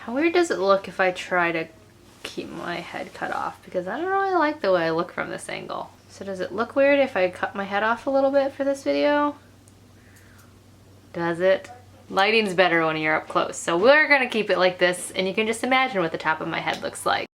How weird does it look if I try to keep my head cut off? Because I don't really like the way I look from this angle. So does it look weird if I cut my head off a little bit for this video? Does it? Lighting's better when you're up close. So we're gonna keep it like this, and you can just imagine what the top of my head looks like.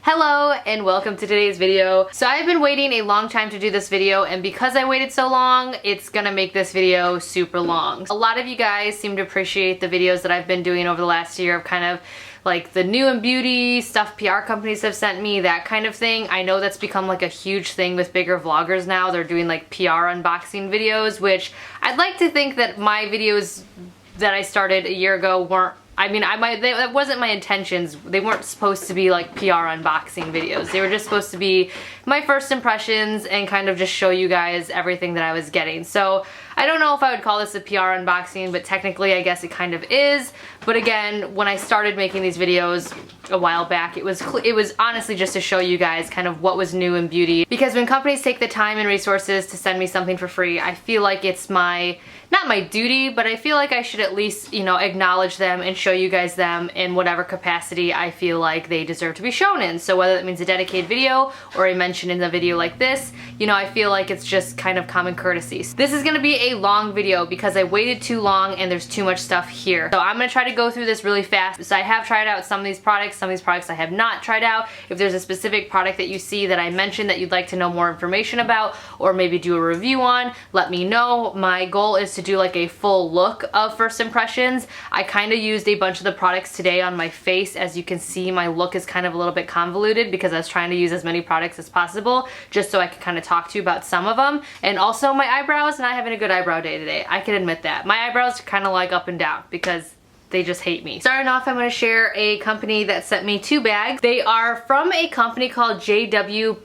Hello and welcome to today's video. So I've been waiting a long time to do this video, and because I waited so long, it's gonna make this video super long. A lot of you guys seem to appreciate the videos that I've been doing over the last year of kind of like the new and beauty stuff PR companies have sent me, that kind of thing. I know that's become like a huge thing with bigger vloggers now. They're doing like PR unboxing videos, which I'd like to think that my videos that I started a year ago weren't, that wasn't my intentions. They weren't supposed to be like PR unboxing videos. They were just supposed to be my first impressions and kind of just show you guys everything that I was getting. So I don't know if I would call this a PR unboxing, but technically I guess it kind of is. But again, when I started making these videos a while back, it was honestly just to show you guys kind of what was new in beauty. Because when companies take the time and resources to send me something for free, I feel like it's not my duty, but I feel like I should at least, you know, acknowledge them and show you guys them in whatever capacity I feel like they deserve to be shown in. So whether that means a dedicated video or a mention in a video like this, you know, I feel like it's just kind of common courtesy. This is gonna be a long video because I waited too long and there's too much stuff here. So I'm gonna try to go through this really fast. So I have tried out some of these products I have not tried out. If there's a specific product that you see that I mentioned that you'd like to know more information about or maybe do a review on, let me know. My goal is to do like a full look of first impressions. I kind of used a bunch of the products today on my face. As you can see, my look is kind of a little bit convoluted because I was trying to use as many products as possible just so I could kind of talk to you about some of them. And also my eyebrows, not having a good eyebrow day today. I can admit that. My eyebrows are kind of like up and down because they just hate me. Starting off, I'm going to share a company that sent me 2 bags. They are from a company called JWPEI.com,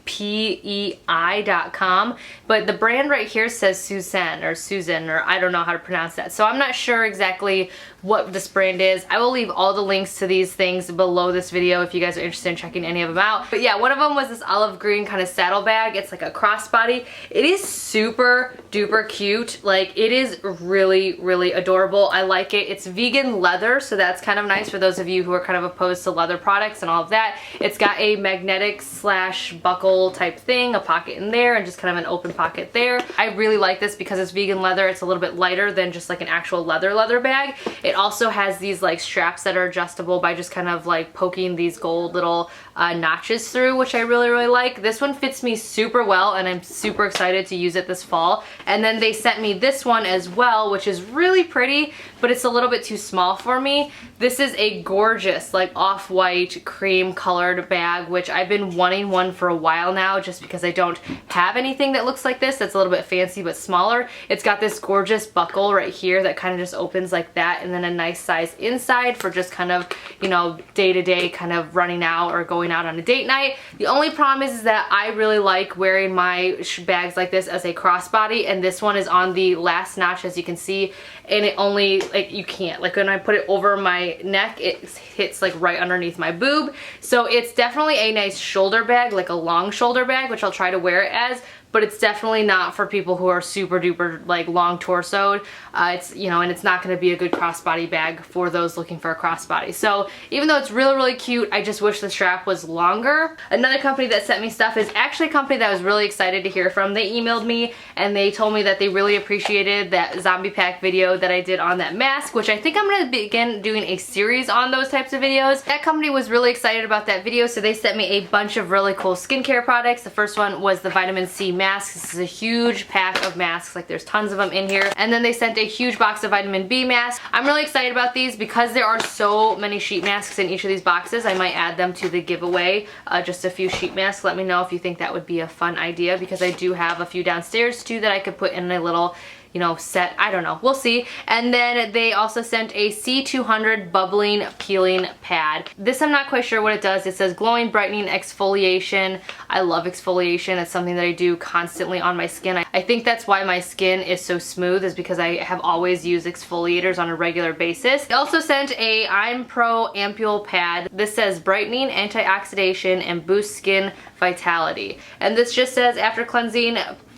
but the brand right here says Susan, or I don't know how to pronounce that. So I'm not sure exactly what this brand is. I will leave all the links to these things below this video if you guys are interested in checking any of them out. But yeah, one of them was this olive green kind of saddle bag. It's like a crossbody. It is super duper cute. Like, it is really, really adorable. I like it. It's vegan leather, so that's kind of nice for those of you who are kind of opposed to leather products and all of that. It's got a magnetic slash buckle type thing, a pocket in there, and just kind of an open pocket there. I really like this because it's vegan leather. It's a little bit lighter than just like an actual leather bag. It also has these like straps that are adjustable by just kind of like poking these gold little notches through, which I really, really like. This one fits me super well and I'm super excited to use it this fall. And then they sent me this one as well, which is really pretty, but it's a little bit too small for me. This is a gorgeous like off-white cream colored bag, which I've been wanting one for a while now just because I don't have anything that looks like this that's a little bit fancy but smaller. It's got this gorgeous buckle right here that kind of just opens like that, and then a nice size inside for just kind of, you know, day-to-day kind of running out or going out on a date night. The only problem is that I really like wearing my bags like this as a crossbody, and this one is on the last notch, as you can see, and it only, like, you can't, like when I put it over my neck, it hits like right underneath my boob. So it's definitely a nice shoulder bag, like a long shoulder bag, which I'll try to wear it as, but it's definitely not for people who are super duper like long torsoed. It's, you know, and it's not going to be a good crossbody bag for those looking for a crossbody. So even though it's really, really cute, I just wish the strap was longer. Another company that sent me stuff is actually a company that I was really excited to hear from. They emailed me and they told me that they really appreciated that zombie pack video that I did on that mask, which I think I'm going to begin doing a series on those types of videos. That company was really excited about that video, so they sent me a bunch of really cool skincare products. The first one was the vitamin C mask. This is a huge pack of masks, like there's tons of them in here. And then they sent a huge box of vitamin B masks. I'm really excited about these because there are so many sheet masks in each of these boxes. I might add them to the giveaway, just a few sheet masks. Let me know if you think that would be a fun idea, because I do have a few downstairs too that I could put in a little, you know, set. I don't know. We'll see. And then they also sent a C200 bubbling peeling pad. This I'm not quite sure what it does. It says glowing brightening exfoliation. I love exfoliation. It's something that I do constantly on my skin. I think that's why my skin is so smooth, is because I have always used exfoliators on a regular basis. They also sent a I'm Pro Ampule Pad. This says brightening, antioxidation, and boost skin vitality. And this just says after cleansing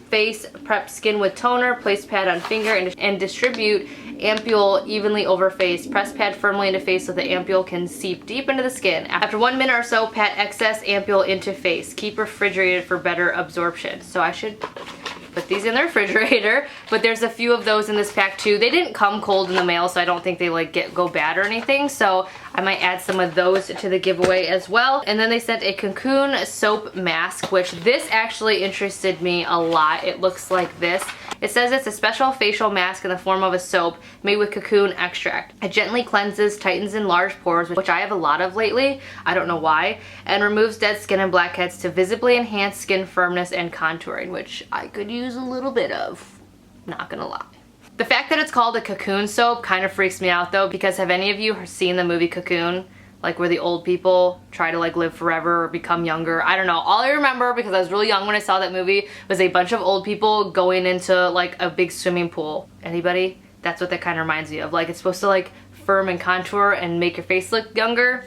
face, prep skin with toner, place pad on finger, and distribute Ampule evenly over face. Press pad firmly into face so the ampule can seep deep into the skin. After 1 minute or so, pat excess ampule into face. Keep refrigerated for better absorption. So I should put these in the refrigerator, but there's a few of those in this pack too. They didn't come cold in the mail, so I don't think they like go bad or anything, so I might add some of those to the giveaway as well. And then they sent a Cocoon Soap mask, which this actually interested me a lot. It looks like this. It says it's a special facial mask in the form of a soap made with cocoon extract. It gently cleanses, tightens enlarged pores, which I have a lot of lately, I don't know why, and removes dead skin and blackheads to visibly enhance skin firmness and contouring, which I could use a little bit of, not gonna lie. The fact that it's called a Cocoon Soap kind of freaks me out though, because have any of you seen the movie Cocoon? Like where the old people try to like live forever or become younger. I don't know. All I remember, because I was really young when I saw that movie, was a bunch of old people going into like a big swimming pool. Anybody? That's what that kind of reminds me of. Like it's supposed to like firm and contour and make your face look younger.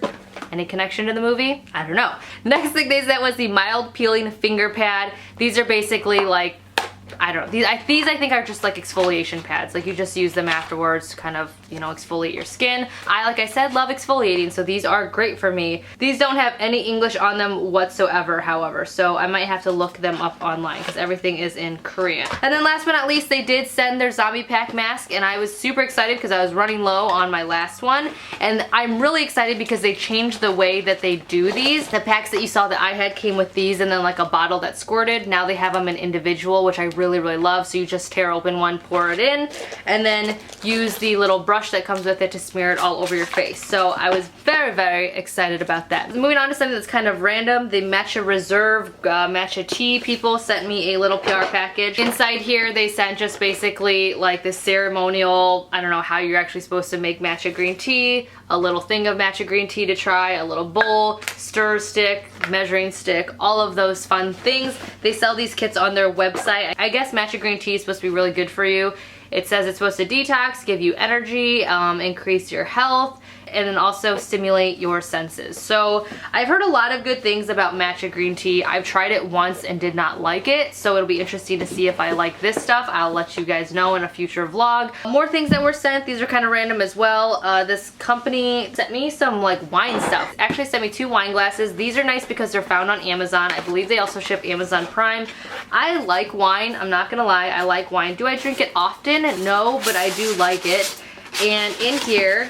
Any connection to the movie? I don't know. Next thing they said was the mild peeling finger pad. These are basically like, I don't know, these I think are just like exfoliation pads. Like you just use them afterwards to kind of, you know, exfoliate your skin. Like I said, love exfoliating, so these are great for me. These don't have any English on them whatsoever, however, so I might have to look them up online because everything is in Korean. And then last but not least, they did send their zombie pack mask, and I was super excited because I was running low on my last one. And I'm really excited because they changed the way that they do these. The packs that you saw that I had came with these and then like a bottle that squirted. Now they have them in individual, which I really love. So you just tear open one, pour it in, and then use the little brush that comes with it to smear it all over your face. So I was very excited about that. Moving on to something that's kind of random, the Matcha Reserve Matcha Tea people sent me a little PR package. Inside here they sent just basically like this ceremonial, I don't know how you're actually supposed to make matcha green tea, a little thing of matcha green tea to try, a little bowl, stir stick, measuring stick, all of those fun things. They sell these kits on their website. I guess matcha green tea is supposed to be really good for you. It says it's supposed to detox, give you energy, increase your health, and then also stimulate your senses. So I've heard a lot of good things about matcha green tea. I've tried it once and did not like it, so it'll be interesting to see if I like this stuff. I'll let you guys know in a future vlog. More things that were sent, these are kind of random as well. This company sent me some like wine stuff. Actually sent me 2 wine glasses. These are nice because they're found on Amazon. I believe they also ship Amazon Prime. I like wine, I'm not gonna lie, I like wine. Do I drink it often? No, but I do like it. And in here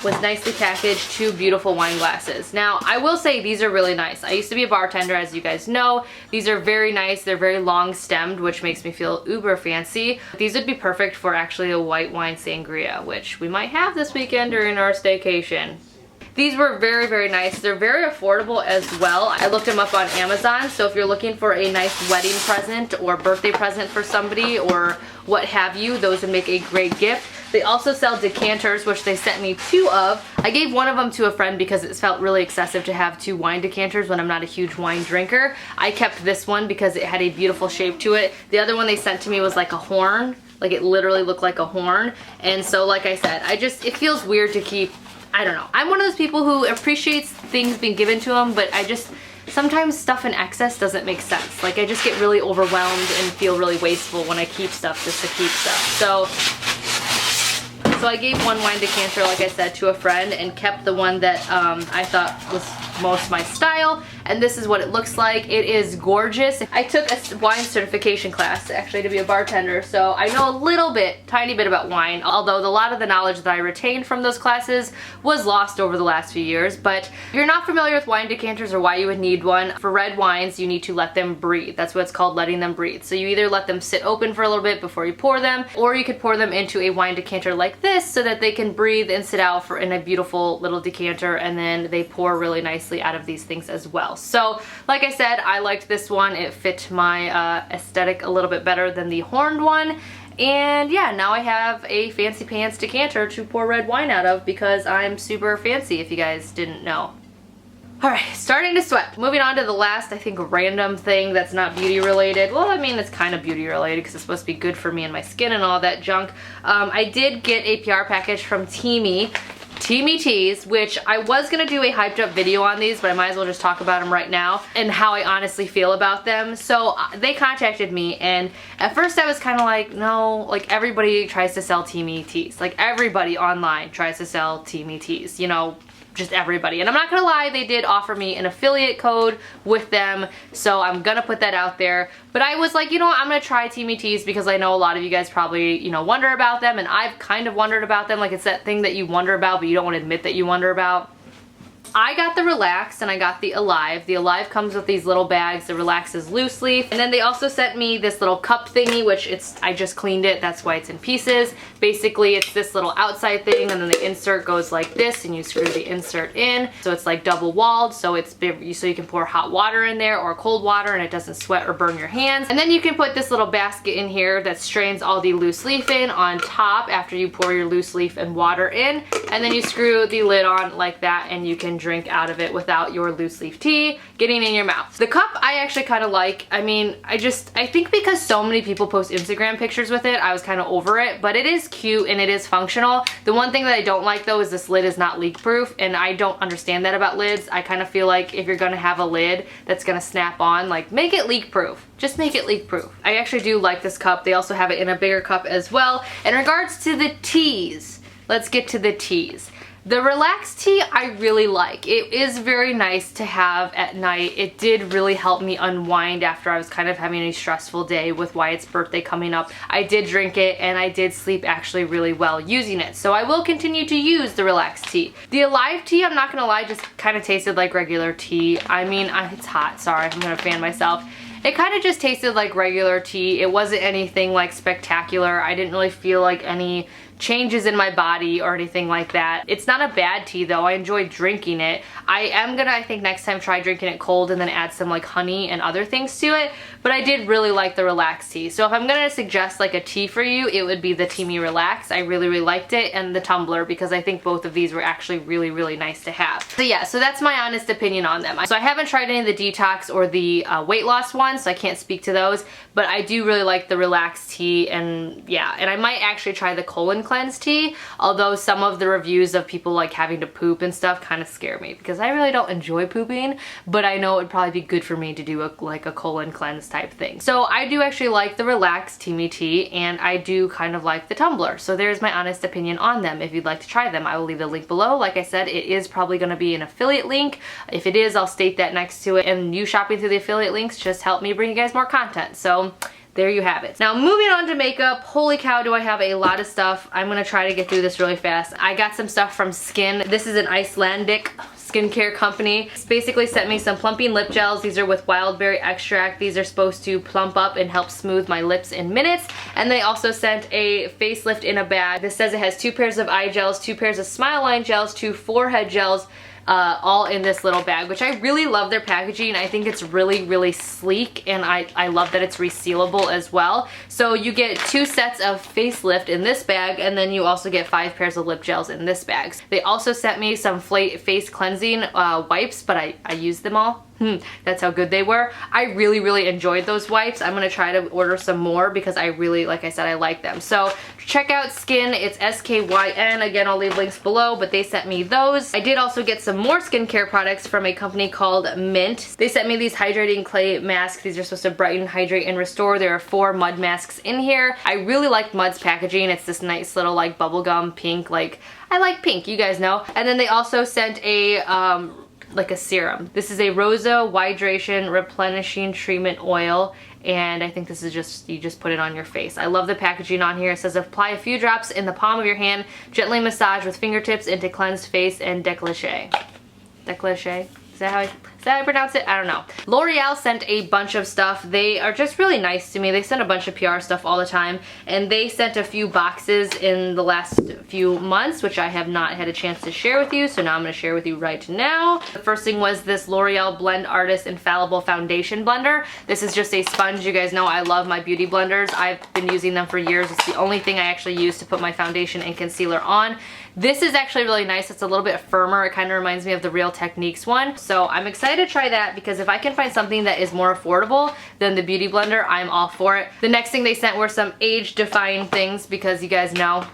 was nicely packaged 2 beautiful wine glasses. Now, I will say these are really nice. I used to be a bartender, as you guys know. These are very nice. They're very long stemmed, which makes me feel uber fancy. These would be perfect for actually a white wine sangria, which we might have this weekend during our staycation. These were very nice. They're very affordable as well. I looked them up on Amazon, so if you're looking for a nice wedding present or birthday present for somebody or what have you, those would make a great gift. They also sell decanters, which they sent me 2 of. I gave one of them to a friend because it felt really excessive to have 2 wine decanters when I'm not a huge wine drinker. I kept this one because it had a beautiful shape to it. The other one they sent to me was like a horn. Like it literally looked like a horn. And so like I said, it feels weird to keep, I don't know. I'm one of those people who appreciates things being given to them, but sometimes stuff in excess doesn't make sense. Like I just get really overwhelmed and feel really wasteful when I keep stuff just to keep stuff. So I gave one wine decanter, like I said, to a friend and kept the one that I thought was most my style. And this is what it looks like. It is gorgeous. I took a wine certification class actually to be a bartender, so I know a little bit, tiny bit about wine, although a lot of the knowledge that I retained from those classes was lost over the last few years. But if you're not familiar with wine decanters or why you would need one, for red wines you need to let them breathe. That's what it's called, letting them breathe. So you either let them sit open for a little bit before you pour them, or you could pour them into a wine decanter like this so that they can breathe and sit out in a beautiful little decanter, and then they pour really nicely out of these things as well. So like I said, I liked this one. It fit my aesthetic a little bit better than the horned one. And yeah, now I have a fancy pants decanter to pour red wine out of because I'm super fancy, if you guys didn't know. Alright, starting to sweat. Moving on to the last, I think, random thing that's not beauty related. Well, I mean, it's kind of beauty related because it's supposed to be good for me and my skin and all that junk. I did get a PR package from Teamy. Teamy Teas, which I was gonna do a hyped up video on these, but I might as well just talk about them right now and how I honestly feel about them. So they contacted me, and at first I was kind of like, no, like everybody tries to sell Teamy Teas. Like everybody online tries to sell Teamy Teas, you know, just everybody. And I'm not gonna lie, they did offer me an affiliate code with them, so I'm gonna put that out there. But I was like, you know what, I'm gonna try Teamy Teas because I know a lot of you guys probably, you know, wonder about them, and I've kind of wondered about them. Like, it's that thing that you wonder about but you don't want to admit that you wonder about. I got the Relax and I got the Alive. The Alive comes with these little bags. The Relax is loose leaf. And then they also sent me this little cup thingy, which I just cleaned it. That's why it's in pieces. Basically, it's this little outside thing, and then the insert goes like this, and you screw the insert in. So it's like double walled, so so you can pour hot water in there or cold water and it doesn't sweat or burn your hands. And then you can put this little basket in here that strains all the loose leaf in on top after you pour your loose leaf and water in. And then you screw the lid on like that, and you can drink out of it without your loose leaf tea getting in your mouth. The cup I actually kind of like. I mean, I think because so many people post Instagram pictures with it, I was kind of over it, but it is cute and it is functional. The one thing that I don't like though is this lid is not leak proof, and I don't understand that about lids. I kind of feel like if you're gonna have a lid that's gonna snap on, like, make it leak proof. Just make it leak proof. I actually do like this cup. They also have it in a bigger cup as well. In regards to the teas, let's get to the teas. The Relax tea I really like. It is very nice to have at night. It did really help me unwind after I was kind of having a stressful day with Wyatt's birthday coming up. I did drink it and I did sleep actually really well using it. So I will continue to use the Relax tea. The Alive tea, I'm not gonna lie, just kind of tasted like regular tea. I mean, it's hot, sorry, I'm gonna fan myself. It kind of just tasted like regular tea. It wasn't anything like spectacular. I didn't really feel like any changes in my body or anything like that. It's not a bad tea though. I enjoyed drinking it. I am gonna, I think next time, try drinking it cold and then add some like honey and other things to it. But I did really like the Relax tea. So if I'm gonna suggest like a tea for you, it would be the Teamy Relax. I really, really liked it, and the tumbler, because I think both of these were actually really, really nice to have. So yeah, so that's my honest opinion on them. So I haven't tried any of the detox or the weight loss ones, so I can't speak to those, but I do really like the Relax tea, and yeah, and I might actually try the colon cleanse tea, although some of the reviews of people like having to poop and stuff kind of scare me because I really don't enjoy pooping, but I know it would probably be good for me to do like a colon cleanse type thing. So I do actually like the Relax Teamy tea, and I do kind of like the tumbler. So there's my honest opinion on them. If you'd like to try them, I will leave the link below. Like I said, it is probably going to be an affiliate link. If it is, I'll state that next to it, and you shopping through the affiliate links just help me bring you guys more content. So there you have it. Now moving on to makeup. Holy cow, do I have a lot of stuff. I'm gonna try to get through this really fast. I got some stuff from Skin. This is an Icelandic skincare company. It's basically sent me some plumping lip gels. These are with wild berry extract. These are supposed to plump up and help smooth my lips in minutes. And they also sent a facelift in a bag. This says it has 2 pairs of eye gels, 2 pairs of smile line gels, 2 forehead gels, all in this little bag, which I really love their packaging. I think it's really, really sleek, and I love that it's resealable as well. So you get 2 sets of facelift in this bag, and then you also get 5 pairs of lip gels in this bag. They also sent me some face cleansing wipes, but I used them all. That's how good they were. I really, really enjoyed those wipes. I'm gonna try to order some more because I really, like I said, I like them. So check out Skin. It's SKYN. Again, I'll leave links below, but they sent me those. I did also get some more skincare products from a company called Mint. They sent me these hydrating clay masks. These are supposed to brighten, hydrate, and restore. There are 4 mud masks in here. I really liked Mud's packaging. It's this nice little like bubblegum pink. Like, I like pink, you guys know. And then they also sent a like a serum. This is a Rosa Hydration Replenishing Treatment Oil, and I think this is just, you just put it on your face. I love the packaging on here. It says apply a few drops in the palm of your hand, gently massage with fingertips into cleansed face and décolleté. Décolleté? Is that how I pronounce it? I don't know. L'Oreal sent a bunch of stuff. They are just really nice to me. They send a bunch of PR stuff all the time, and they sent a few boxes in the last few months, which I have not had a chance to share with you, so now I'm going to share with you right now. The first thing was this L'Oreal Blend Artist Infallible Foundation Blender. This is just a sponge. You guys know I love my beauty blenders. I've been using them for years. It's the only thing I actually use to put my foundation and concealer on. This is actually really nice. It's a little bit firmer. It kind of reminds me of the Real Techniques one. So I'm excited to try that because if I can find something that is more affordable than the Beauty Blender, I'm all for it. The next thing they sent were some age-defying things because you guys know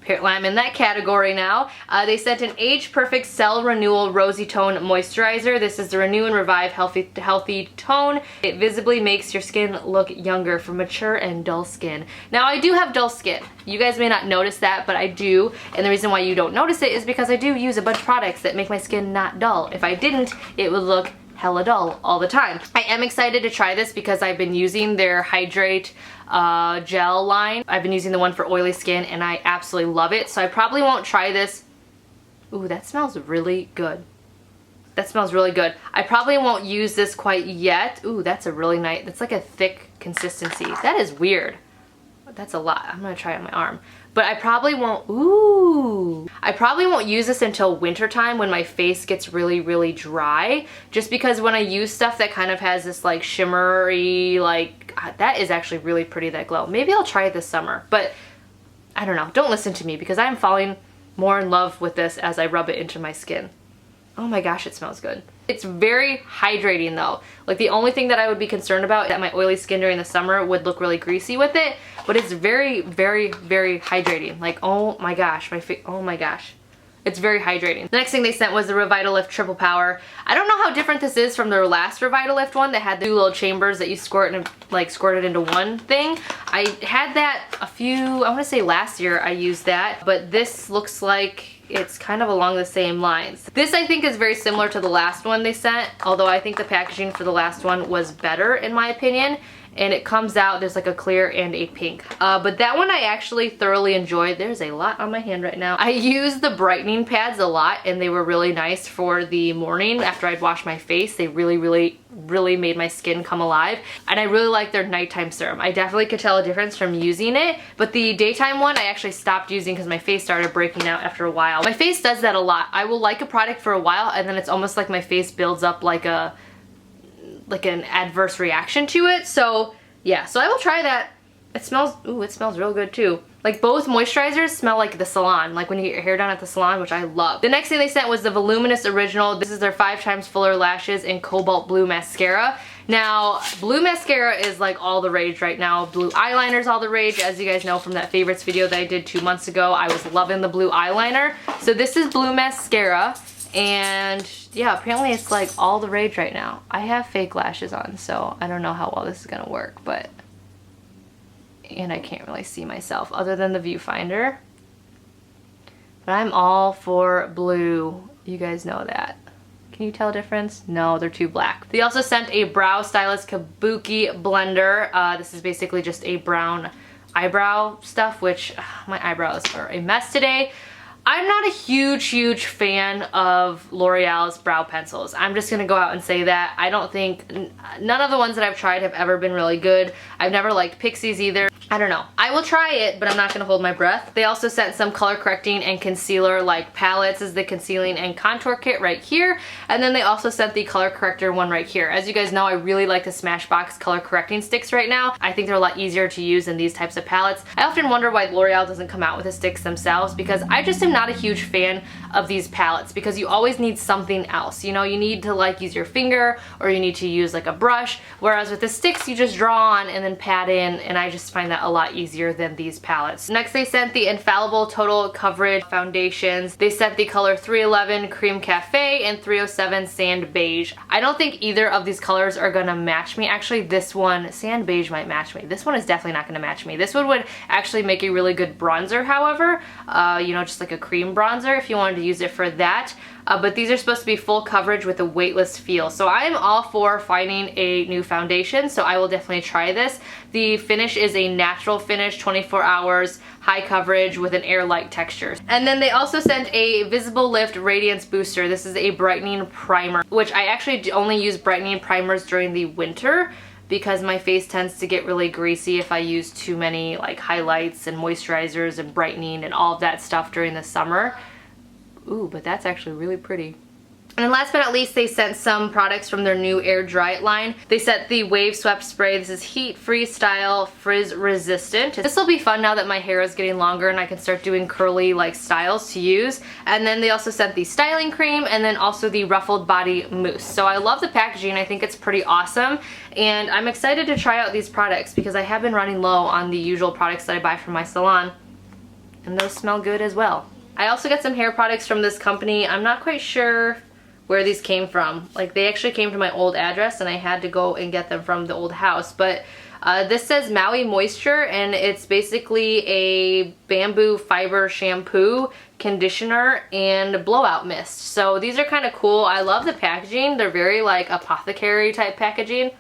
Apparently I'm in that category now. They sent an Age Perfect Cell Renewal Rosy Tone Moisturizer. This is the Renew and Revive Healthy Tone. It visibly makes your skin look younger for mature and dull skin. Now I do have dull skin. You guys may not notice that, but I do. And the reason why you don't notice it is because I do use a bunch of products that make my skin not dull. If I didn't, it would look hella dull all the time. I am excited to try this because I've been using their Hydrate Gel line. I've been using the one for oily skin and I absolutely love it. So I probably won't try this. Ooh, that smells really good. That smells really good. I probably won't use this quite yet. Ooh, that's a really nice, that's like a thick consistency. That is weird. That's a lot. I'm gonna try it on my arm. But I probably won't, ooh. I probably won't use this until wintertime when my face gets really dry. Just because when I use stuff that kind of has this like shimmery, like, that is actually really pretty, that glow. Maybe I'll try it this summer, but I don't know. Don't listen to me because I'm falling more in love with this as I rub it into my skin. Oh my gosh, it smells good. It's very hydrating though. Like the only thing that I would be concerned about is that my oily skin during the summer would look really greasy with it, but it's very hydrating. Like, oh my gosh, my face, oh my gosh. It's very hydrating. The next thing they sent was the Revivalist Triple Power. I don't know how different this is from their last Revivalist one that had the two little chambers that you squirt and like squirt it into one thing. I had that a few, I want to say last year I used that, but this looks like it's kind of along the same lines. This I think is very similar to the last one they sent, although I think the packaging for the last one was better in my opinion. And it comes out, there's like a clear and a pink. But that one I actually thoroughly enjoyed. There's a lot on my hand right now. I use the brightening pads a lot and they were really nice for the morning after I'd washed my face. They really made my skin come alive. And I really like their nighttime serum. I definitely could tell a difference from using it. But the daytime one I actually stopped using because my face started breaking out after a while. My face does that a lot. I will like a product for a while and then it's almost like my face builds up like an adverse reaction to it. So yeah, so I will try that. It smells, ooh, it smells real good too. Like both moisturizers smell like the salon, like when you get your hair done at the salon, which I love. The next thing they sent was the Voluminous Original. This is their 5 times fuller lashes in Cobalt Blue Mascara. Now, blue mascara is like all the rage right now. Blue eyeliner is all the rage. As you guys know from that favorites video that I did 2 months ago, I was loving the blue eyeliner. So this is blue mascara. And yeah, apparently it's like all the rage right now. I have fake lashes on, so I don't know how well this is gonna work, but, and I can't really see myself other than the viewfinder. But I'm all for blue. You guys know that. Can you tell a difference? No, they're too black. They also sent a Brow Stylist Kabuki blender. This is basically just a brown eyebrow stuff, which my eyebrows are a mess today. I'm not a huge fan of L'Oreal's brow pencils. I'm just gonna go out and say that. I don't think, none of the ones that I've tried have ever been really good. I've never liked Pixi's either. I don't know. I will try it, but I'm not gonna hold my breath. They also sent some color correcting and concealer like palettes. This is the concealing and contour kit right here. And then they also sent the color corrector one right here. As you guys know, I really like the Smashbox color correcting sticks right now. I think they're a lot easier to use than these types of palettes. I often wonder why L'Oreal doesn't come out with the sticks themselves because I just am not a huge fan of these palettes because you always need something else. You know, you need to like use your finger or you need to use like a brush, whereas with the sticks you just draw on and then pat in, and I just find that a lot easier than these palettes. Next they sent the Infallible Total Coverage foundations. They sent the color 311 Cream Cafe and 307 Sand Beige. I don't think either of these colors are gonna match me. Actually, this one, Sand Beige, might match me. This one is definitely not gonna match me. This one would actually make a really good bronzer, however. You know, just like a cream bronzer if you wanted to use it for that. But these are supposed to be full coverage with a weightless feel. So I am all for finding a new foundation, so I will definitely try this. The finish is a natural finish, 24 hours, high coverage with an air-like texture. And then they also sent a Visible Lift Radiance Booster. This is a brightening primer, which I actually only use brightening primers during the winter because my face tends to get really greasy if I use too many like highlights and moisturizers and brightening and all of that stuff during the summer. Ooh, but that's actually really pretty. And then last but not least, they sent some products from their new Air Dry It line. They sent the Wave Swept Spray. This is heat free style, frizz resistant. This will be fun now that my hair is getting longer and I can start doing curly like styles to use. And then they also sent the styling cream and then also the ruffled body mousse. So I love the packaging. I think it's pretty awesome. And I'm excited to try out these products because I have been running low on the usual products that I buy from my salon. and those smell good as well. I also got some hair products from this company. I'm not quite sure where these came from. Like, they actually came to my old address and I had to go and get them from the old house. But this says Maui Moisture, and it's basically a bamboo fiber shampoo, conditioner, and blowout mist. So these are kind of cool. I love the packaging. They're very like apothecary type packaging.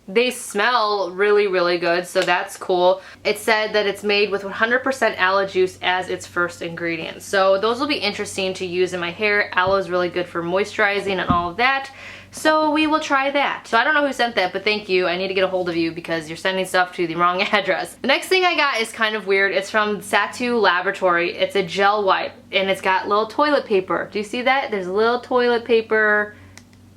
They smell really, really good, so that's cool. It said that it's made with 100% aloe juice as its first ingredient. So those will be interesting to use in my hair. Aloe is really good for moisturizing and all of that. So we will try that. So I don't know who sent that, but thank you. I need to get a hold of you because you're sending stuff to the wrong address. The next thing I got is kind of weird. It's from Satu Laboratory. It's a gel wipe, and it's got little toilet paper. Do you see that? There's a little toilet paper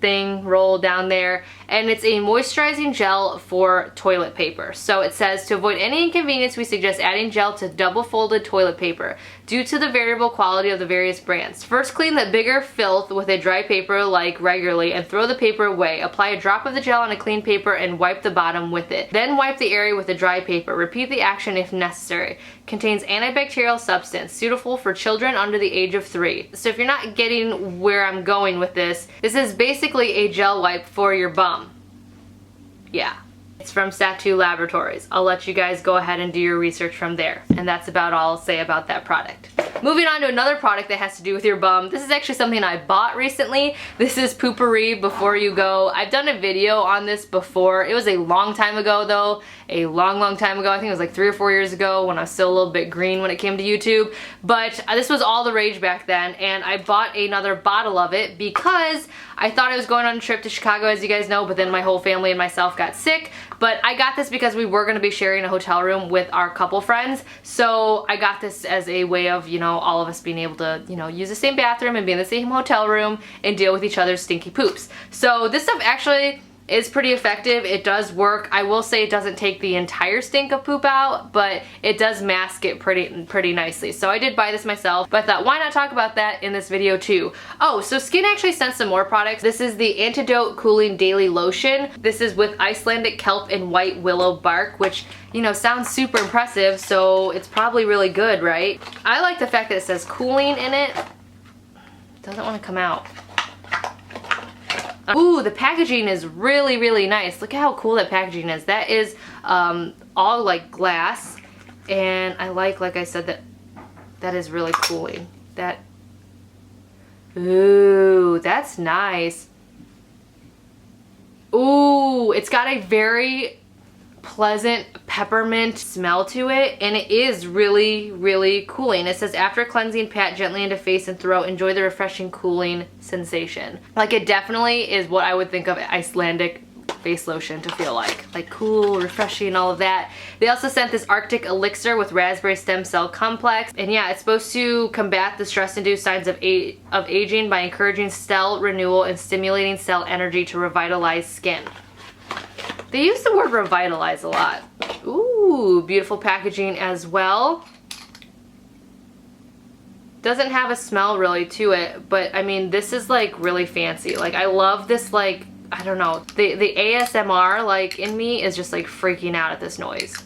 thing rolled down there, and it's a moisturizing gel for toilet paper. So it says, to avoid any inconvenience, we suggest adding gel to double folded toilet paper due to the variable quality of the various brands. First, clean the bigger filth with a dry paper like regularly and throw the paper away. Apply a drop of the gel on a clean paper and wipe the bottom with it. Then wipe the area with a dry paper. Repeat the action if necessary. Contains antibacterial substance suitable for children under the age of 3. So if you're not getting where I'm going with this, this is basically a gel wipe for your bum. Yeah. It's from Satu Laboratories. I'll let you guys go ahead and do your research from there. And that's about all I'll say about that product. Moving on to another product that has to do with your bum. This is actually something I bought recently. This is Poo-Pourri Before You Go. I've done a video on this before. It was a long time ago though. A long time ago. I think it was like 3 or 4 years ago when I was still a little bit green when it came to YouTube. But this was all the rage back then, and I bought another bottle of it because I thought I was going on a trip to Chicago, as you guys know, but then my whole family and myself got sick. But I got this because we were going to be sharing a hotel room with our couple friends. So I got this as a way of, you know, all of us being able to, you know, use the same bathroom and be in the same hotel room and deal with each other's stinky poops. So this stuff actually is pretty effective. It does work. I will say it doesn't take the entire stink of poop out, but it does mask it pretty nicely. So I did buy this myself, but I thought, why not talk about that in this video too? Oh, so Skin actually sent some more products. This is the Antidote Cooling Daily Lotion. This is with Icelandic kelp and white willow bark, which, you know, sounds super impressive, so it's probably really good, right? I like the fact that it says cooling in it. It doesn't want to come out. Ooh, the packaging is really nice. Look at how cool that packaging is. That is all like glass, and I like I said, that is really cooling. Ooh, that's nice. Ooh, it's got a very pleasant peppermint smell to it, and it is really cooling. It says, after cleansing, pat gently into face and throat. Enjoy the refreshing cooling sensation. Like, it definitely is what I would think of Icelandic face lotion to feel like cool, refreshing, all of that. They also sent this Arctic Elixir with raspberry stem cell complex, and yeah, it's supposed to combat the stress-induced signs of aging by encouraging cell renewal and stimulating cell energy to revitalize skin. They use the word revitalize a lot. Ooh, beautiful packaging as well. Doesn't have a smell really to it, but I mean, this is like really fancy. Like, I love this, like, I don't know, the ASMR like in me is just like freaking out at this noise.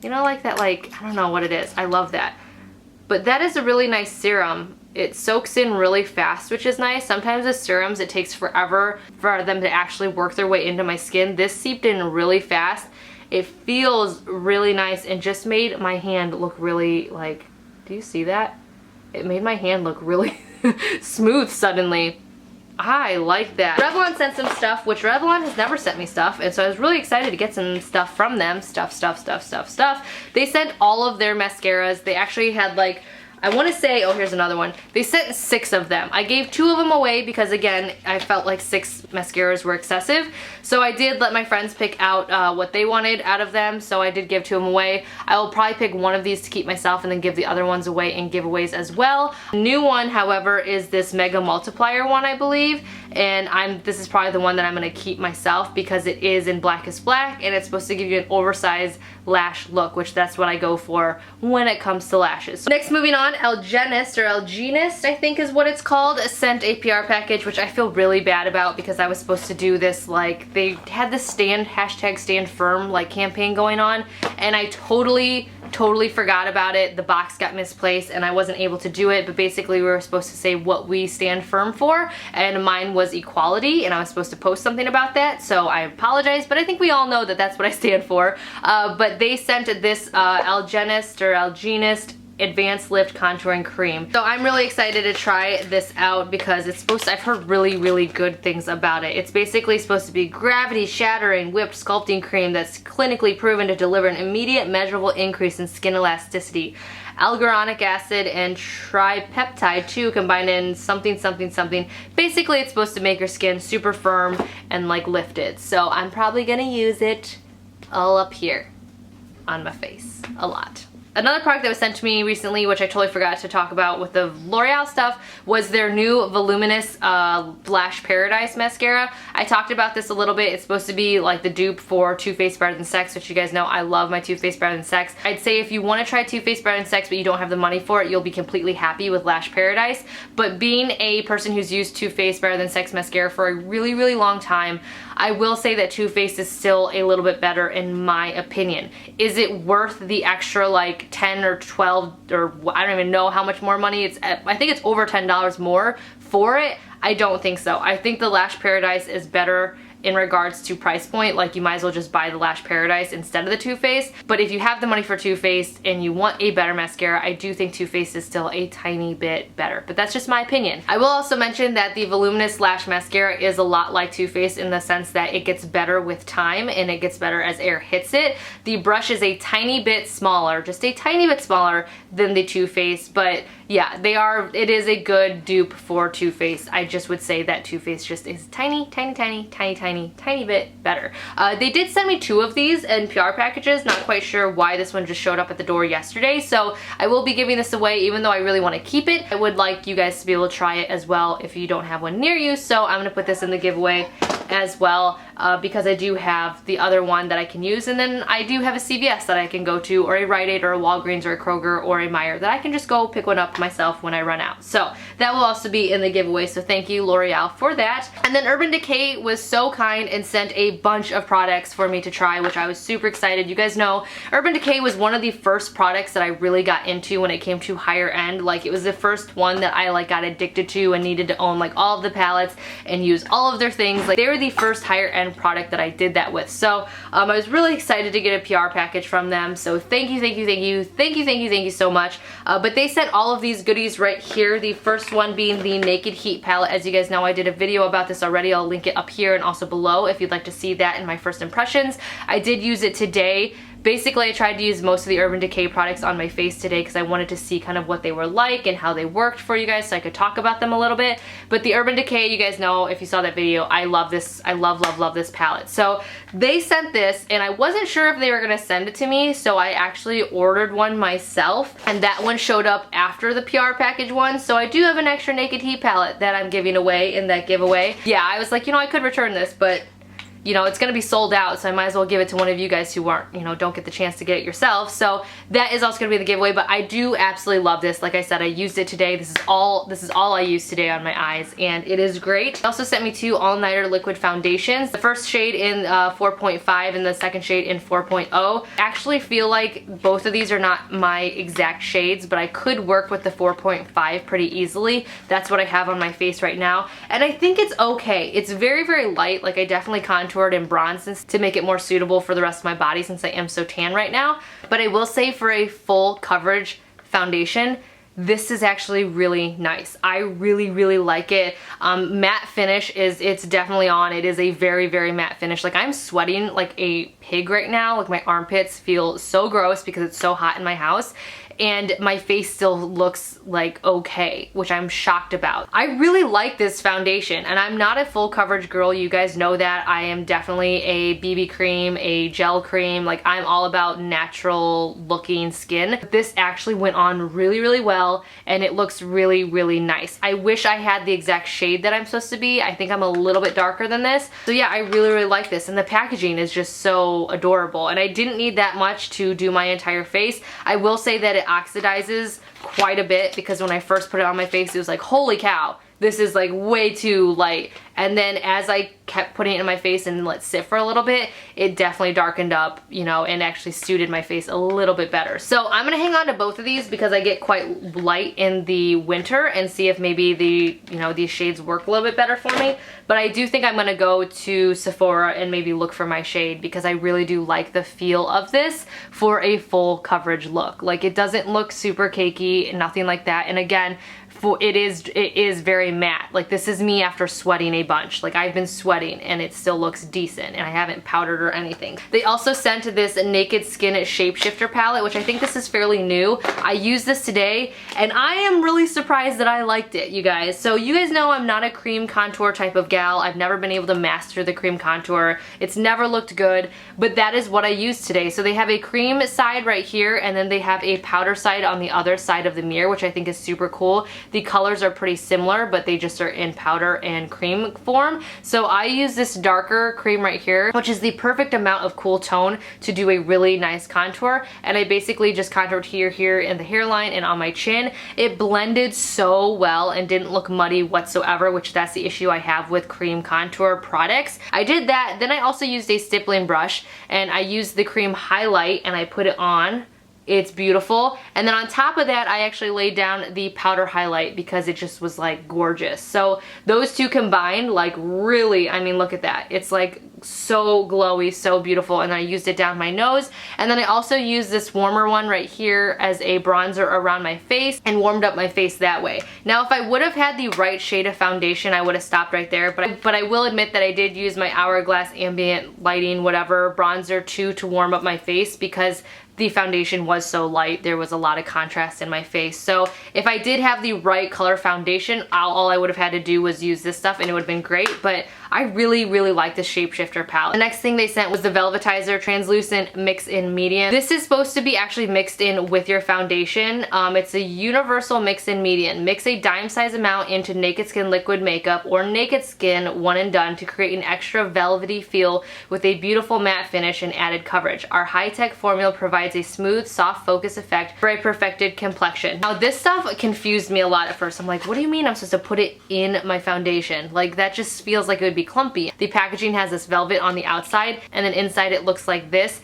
You know, like that, like, I don't know what it is. I love that. But that is a really nice serum. It soaks in really fast, which is nice. Sometimes with serums, it takes forever for them to actually work their way into my skin. This seeped in really fast. It feels really nice and just made my hand look really, like, do you see that? It made my hand look really smooth suddenly. I like that. Revlon sent some stuff, which Revlon has never sent me stuff, and so I was really excited to get some stuff from them. Stuff. They sent all of their mascaras. They actually had, like, I want to say, oh, here's another one. They sent 6 of them. I gave 2 of them away because, again, I felt like 6 mascaras were excessive. So I did let my friends pick out what they wanted out of them. So I did give 2 of them away. I will probably pick one of these to keep myself and then give the other ones away in giveaways as well. The new one, however, is this Mega Multiplier one, I believe. And this is probably the one that I'm going to keep myself because it is in Blackest Black, and it's supposed to give you an oversized lash look, which that's what I go for when it comes to lashes. So next, moving on, Genus, or Genus, I think is what it's called, sent a PR package, which I feel really bad about because I was supposed to do this, like, they had this #stand firm like campaign going on, and I totally forgot about it. The box got misplaced and I wasn't able to do it, but basically we were supposed to say what we stand firm for, and mine was equality, and I was supposed to post something about that, so I apologize, but I think we all know that that's what I stand for. But they sent this Genus Advanced Lift Contouring Cream. So I'm really excited to try this out because it's supposed to, I've heard really good things about it. It's basically supposed to be gravity shattering whipped sculpting cream that's clinically proven to deliver an immediate measurable increase in skin elasticity. Hyaluronic acid and tripeptide too combined in something. Basically it's supposed to make your skin super firm and like lifted. So I'm probably gonna use it all up here on my face a lot. Another product that was sent to me recently, which I totally forgot to talk about with the L'Oreal stuff, was their new Voluminous Lash Paradise mascara. I talked about this a little bit. It's supposed to be like the dupe for Too Faced Better Than Sex, which you guys know I love my Too Faced Better Than Sex. I'd say if you want to try Too Faced Better Than Sex but you don't have the money for it, you'll be completely happy with Lash Paradise. But being a person who's used Too Faced Better Than Sex mascara for a really long time, I will say that Too Faced is still a little bit better in my opinion. Is it worth the extra like 10 or 12 or I don't even know how much more money it's at? I think it's over $10 more for it. I don't think so. I think the Lash Paradise is better in regards to price point. Like, you might as well just buy the Lash Paradise instead of the Too Faced. But if you have the money for Too Faced and you want a better mascara, I do think Too Faced is still a tiny bit better. But that's just my opinion. I will also mention that the Voluminous Lash Mascara is a lot like Too Faced in the sense that it gets better with time and it gets better as air hits it. The brush is a tiny bit smaller, just a tiny bit smaller than the Too Faced, but yeah, it is a good dupe for Too Faced. I just would say that Too Faced just is tiny bit better. They did send me 2 of these in PR packages. Not quite sure why this one just showed up at the door yesterday, so I will be giving this away even though I really want to keep it. I would like you guys to be able to try it as well if you don't have one near you, so I'm going to put this in the giveaway as well because I do have the other one that I can use, and then I do have a CVS that I can go to, or a Rite Aid or a Walgreens or a Kroger or a Meijer that I can just go pick one up myself when I run out. So that will also be in the giveaway, so thank you L'Oreal for that. And then Urban Decay was so kind and sent a bunch of products for me to try, which I was super excited. You guys know Urban Decay was one of the first products that I really got into when it came to higher end. Like, it was the first one that I like got addicted to and needed to own like all of the palettes and use all of their things. Like, they were the first higher end product that I did that with. So I was really excited to get a PR package from them. So thank you so much. But they sent all of these goodies right here. The first one being the Naked Heat palette. As you guys know, I did a video about this already. I'll link it up here and also below if you'd like to see that in my first impressions. I did use it today. Basically, I tried to use most of the Urban Decay products on my face today because I wanted to see kind of what they were like and how they worked for you guys so I could talk about them a little bit. But the Urban Decay, you guys know, if you saw that video, I love this. I love this palette. So they sent this, and I wasn't sure if they were going to send it to me, so I actually ordered one myself, and that one showed up after the PR package one. So I do have an extra Naked Heat palette that I'm giving away in that giveaway. Yeah, I was like, you know, I could return this, but you know, it's gonna be sold out, so I might as well give it to one of you guys who aren't, you know, don't get the chance to get it yourself. So that is also gonna be the giveaway, but I do absolutely love this. Like I said, I used it today. This is all I used today on my eyes, and it is great. They also sent me 2 all-nighter liquid foundations. The first shade in 4.5 and the second shade in 4.0. I actually feel like both of these are not my exact shades, but I could work with the 4.5 pretty easily. That's what I have on my face right now, and I think it's okay. It's very light. Like, I definitely contoured and bronzed to make it more suitable for the rest of my body since I am so tan right now. But I will say, for a full coverage foundation, this is actually really nice. I really like it. Matte finish it's definitely on. It is a very matte finish. Like, I'm sweating like a pig right now. Like, my armpits feel so gross because it's so hot in my house. and my face still looks like okay, which I'm shocked about. I really like this foundation, and I'm not a full coverage girl. You guys know that. I am definitely a BB cream, a gel cream. Like, I'm all about natural looking skin. This actually went on really, really well, and it looks really, really nice. I wish I had the exact shade that I'm supposed to be. I think I'm a little bit darker than this. So yeah, I really, really like this, and the packaging is just so adorable, and I didn't need that much to do my entire face. I will say that it oxidizes quite a bit, because when I first put it on my face, it was like, holy cow, this is like way too light. And then as I kept putting it in my face and let it sit for a little bit, it definitely darkened up, you know, and actually suited my face a little bit better. So I'm gonna hang on to both of these because I get quite light in the winter, and see if maybe these shades work a little bit better for me. But I do think I'm gonna go to Sephora and maybe look for my shade, because I really do like the feel of this for a full coverage look. Like, it doesn't look super cakey, nothing like that. And again, it is very matte. Like, this is me after sweating a bunch. Like, I've been sweating and it still looks decent, and I haven't powdered or anything. They also sent this Naked Skin Shapeshifter palette, which I think this is fairly new. I used this today and I am really surprised that I liked it, you guys. So you guys know I'm not a cream contour type of gal. I've never been able to master the cream contour. It's never looked good, but that is what I used today. So they have a cream side right here, and then they have a powder side on the other side of the mirror, which I think is super cool. The colors are pretty similar, but they just are in powder and cream form. So I use this darker cream right here, which is the perfect amount of cool tone to do a really nice contour. And I basically just contoured here in the hairline and on my chin. It blended so well and didn't look muddy whatsoever, which that's the issue I have with cream contour products. I did that. Then I also used a stippling brush, and I used the cream highlight and I put it on. It's beautiful. And then on top of that, I actually laid down the powder highlight because it just was like gorgeous. So those two combined, like, really, I mean, look at that. It's like so glowy, so beautiful. And then I used it down my nose. And then I also used this warmer one right here as a bronzer around my face and warmed up my face that way. Now, if I would have had the right shade of foundation, I would have stopped right there. But I will admit that I did use my Hourglass Ambient Lighting whatever bronzer to warm up my face, because the foundation was so light. There was a lot of contrast in my face. So if I did have the right color foundation, all I would have had to do was use this stuff and it would have been great. But I really, really like the Shapeshifter palette. The next thing they sent was the Velvetizer Translucent Mix in Medium. This is supposed to be actually mixed in with your foundation. It's a universal mix in medium. Mix a dime size amount into Naked Skin liquid makeup or Naked Skin one and done to create an extra velvety feel with a beautiful matte finish and added coverage. Our high-tech formula provides a smooth, soft focus effect for a perfected complexion. Now, this stuff confused me a lot at first. I'm like, what do you mean I'm supposed to put it in my foundation? Like, that just feels like it would be clumpy. The packaging has this velvet on the outside, and then inside it looks like this.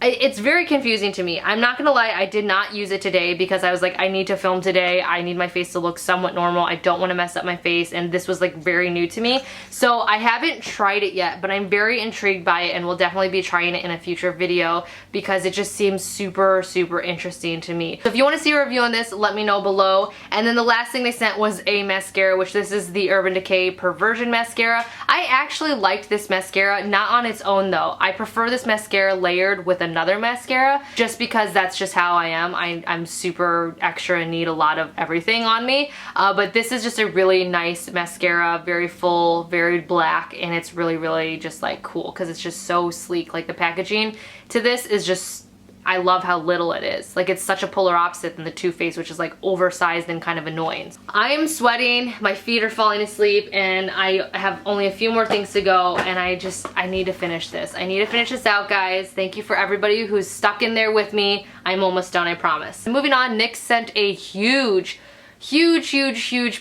It's very confusing to me. I'm not gonna lie, I did not use it today because I was like, I need to film today. I need my face to look somewhat normal. I don't want to mess up my face, and this was like very new to me. So I haven't tried it yet, but I'm very intrigued by it, and we'll definitely be trying it in a future video because it just seems super, super interesting to me. So if you want to see a review on this, let me know below. And then the last thing they sent was a mascara, which this is the Urban Decay Perversion Mascara. I actually liked this mascara, not on its own though. I prefer this mascara layered with another mascara, just because that's just how I am. I'm super extra and need a lot of everything on me. But this is just a really nice mascara, very full, very black, and it's really, really just like cool because it's just so sleek. Like, the packaging to this is just, I love how little it is. Like, it's such a polar opposite than the Too Faced, which is like oversized and kind of annoying. I'm sweating, my feet are falling asleep, and I have only a few more things to go, and I need to finish this. I need to finish this out, guys. Thank you for everybody who's stuck in there with me. I'm almost done, I promise. Moving on, NYX sent a huge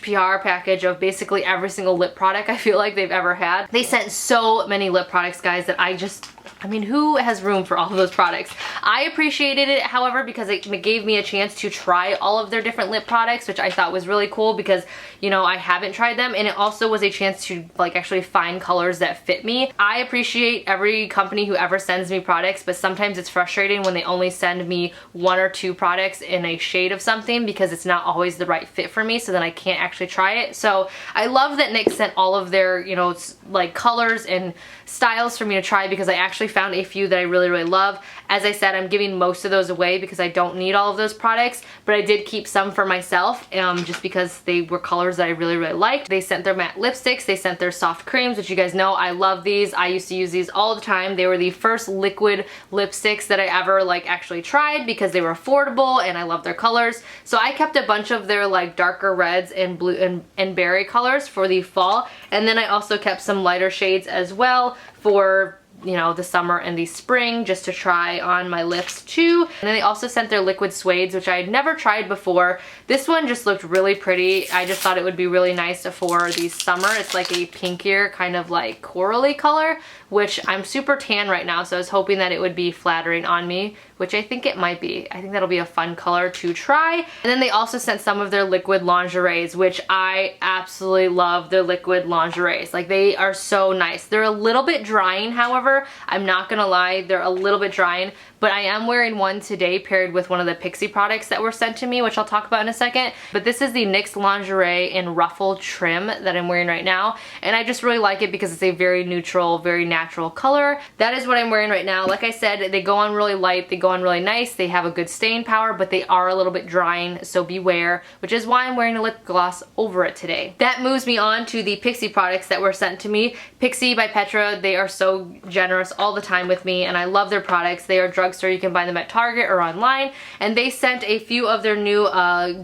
PR package of basically every single lip product I feel like they've ever had. They sent so many lip products, guys, that I mean, who has room for all of those products? I appreciated it, however, because it gave me a chance to try all of their different lip products, which I thought was really cool because, you know, I haven't tried them, and it also was a chance to like actually find colors that fit me. I appreciate every company who ever sends me products, but sometimes it's frustrating when they only send me 1 or 2 products in a shade of something because it's not always the right fit for me, so then I can't actually try it. So I love that NYX sent all of their, you know, like colors and styles for me to try, because I actually found a few that I really, really love. As I said, I'm giving most of those away because I don't need all of those products, but I did keep some for myself just because they were colors that I really, really liked. They sent their matte lipsticks, they sent their soft creams, which you guys know I love these. I used to use these all the time. They were the first liquid lipsticks that I ever like actually tried because they were affordable and I love their colors. So I kept a bunch of their like darker reds and blue and berry colors for the fall, and then I also kept some lighter shades as well for, you know, the summer and the spring, just to try on my lips too. And then they also sent their liquid suedes, which I had never tried before. This one just looked really pretty. I just thought it would be really nice for the summer. It's like a pinkier kind of like corally color, which I'm super tan right now, so I was hoping that it would be flattering on me, which I think it might be. I think that'll be a fun color to try. And then they also sent some of their liquid lingeries, which I absolutely love their liquid lingeries. Like, they are so nice. They're a little bit drying, however. I'm not gonna lie, they're a little bit drying, but I am wearing one today paired with one of the Pixi products that were sent to me, which I'll talk about in a second. But this is the NYX lingerie in ruffle trim that I'm wearing right now, and I just really like it because it's a very neutral, very natural color. That is what I'm wearing right now. Like I said, they go on really light, they go on really nice, they have a good stain power, but they are a little bit drying, so beware, which is why I'm wearing a lip gloss over it today. That moves me on to the Pixi products that were sent to me. Pixi by Petra, they are so generous all the time with me, and I love their products. They are drugstore, you can buy them at Target or online, and they sent a few of their new